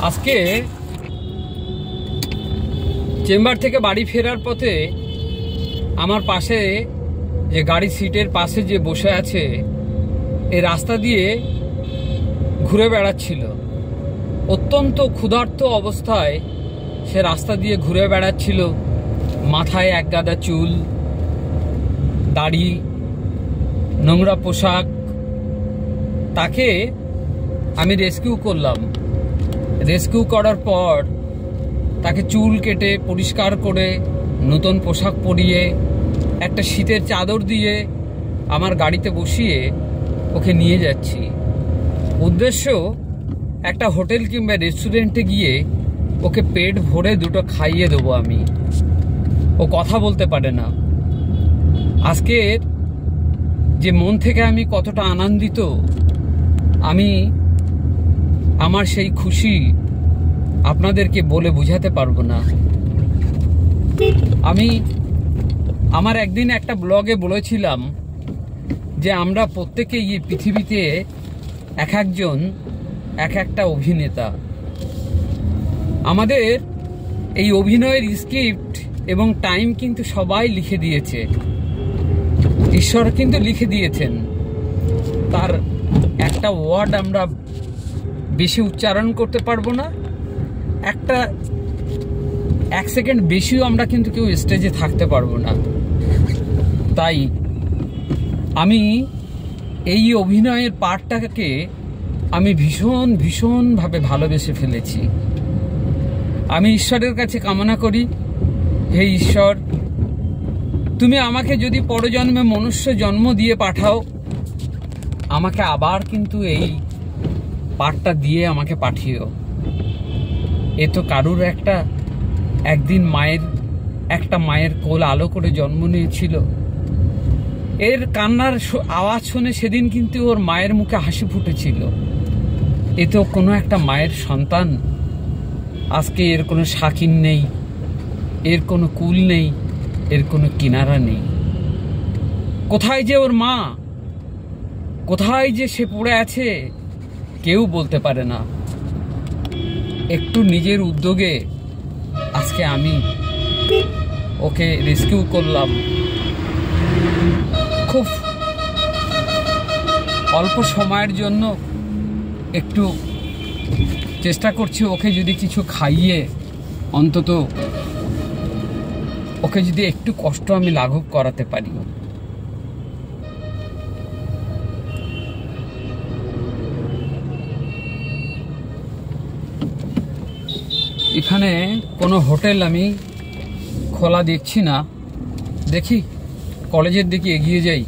আজকে চেম্বার থেকে বাড়ি ফেরার পথে আমার পাশে যে গাড়ির সিটের পাশে যে বসে আছে এই রাস্তা দিয়ে ঘুরে বেড়াচ্ছিল। অত্যন্ত ক্ষুধার্ত অবস্থায় সে রাস্তা দিয়ে ঘুরে বেড়াচ্ছিল। মাথায় এক গাদা চুল, দাড়ি, নোংরা পোশাক। তাকে আমি রেস্কিউ করলাম। রেস্কিউ করার পর তাকে চুল কেটে পরিষ্কার করে নতুন পোশাক পরিয়ে একটা শীতের চাদর দিয়ে আমার গাড়িতে বসিয়ে ওকে নিয়ে যাচ্ছি। উদ্দেশ্য একটা হোটেল কিংবা রেস্টুরেন্টে গিয়ে ওকে পেট ভরে দুটো খাইয়ে দেবো আমি। ও কথা বলতে পারে না। আজকের যে মন থেকে আমি কতটা আনন্দিত, আমি আমার সেই খুশি আপনাদেরকে বলে বোঝাতে পারবো না। আমি আমার একদিন একটা ব্লগে বলেছিলাম যে আমরা প্রত্যেকেই এই পৃথিবীতে এক একজন এক একটা অভিনেতা। আমাদের এই অভিনয়ের স্ক্রিপ্ট এবং টাইম কিন্তু সবাই লিখে দিয়েছে, ঈশ্বর কিন্তু লিখে দিয়েছেন। তার একটা ওয়ার্ড আমরা বেশি উচ্চারণ করতে পারবো না, এক সেকেন্ড বেশিও আমরা কিন্তু কেউ স্টেজে থাকতে পারবো না। তাই আমি এই অভিনয়ের পার্টটাকে আমি ভীষণভাবে ভালোবেসে ফেলেছি। আমি ঈশ্বরের কাছে কামনা করি, হে ঈশ্বর, তুমি আমাকে যদি পরজন্মে মনুষ্য জন্ম দিয়ে পাঠাও, আমাকে আবার কিন্তু এই পার্টটা দিয়ে আমাকে পাঠিও। এ তো কারুর একদিন মায়ের কোল আলো করে জন্ম নিয়েছিল। এর কান্নার আওয়াজ শুনে সেদিন কিন্তু ওর মায়ের মুখে হাসি ফুটেছিল। এ তো কোনো একটা মায়ের সন্তান। আজকে এর কোনো শাকিন নেই, এর কোনো কুল নেই, এর কোনো কিনারা নেই। কোথায় যে ওর মা, কোথায় যে সে পড়ে আছে কেউ বলতে পারে না। একটু নিজের উদ্যোগে আজকে আমি ওকে রেস্কিউ করলাম। খুব অল্প সময়ের জন্য একটু চেষ্টা করছি ওকে যদি কিছু খাইয়ে অন্তত ওকে যদি একটু কষ্ট আমি লাঘব করাতে পারি। এখানে কোনো হোটেল আমি খোলা দেখছি না। দেখি কলেজের দিকে এগিয়ে যাই।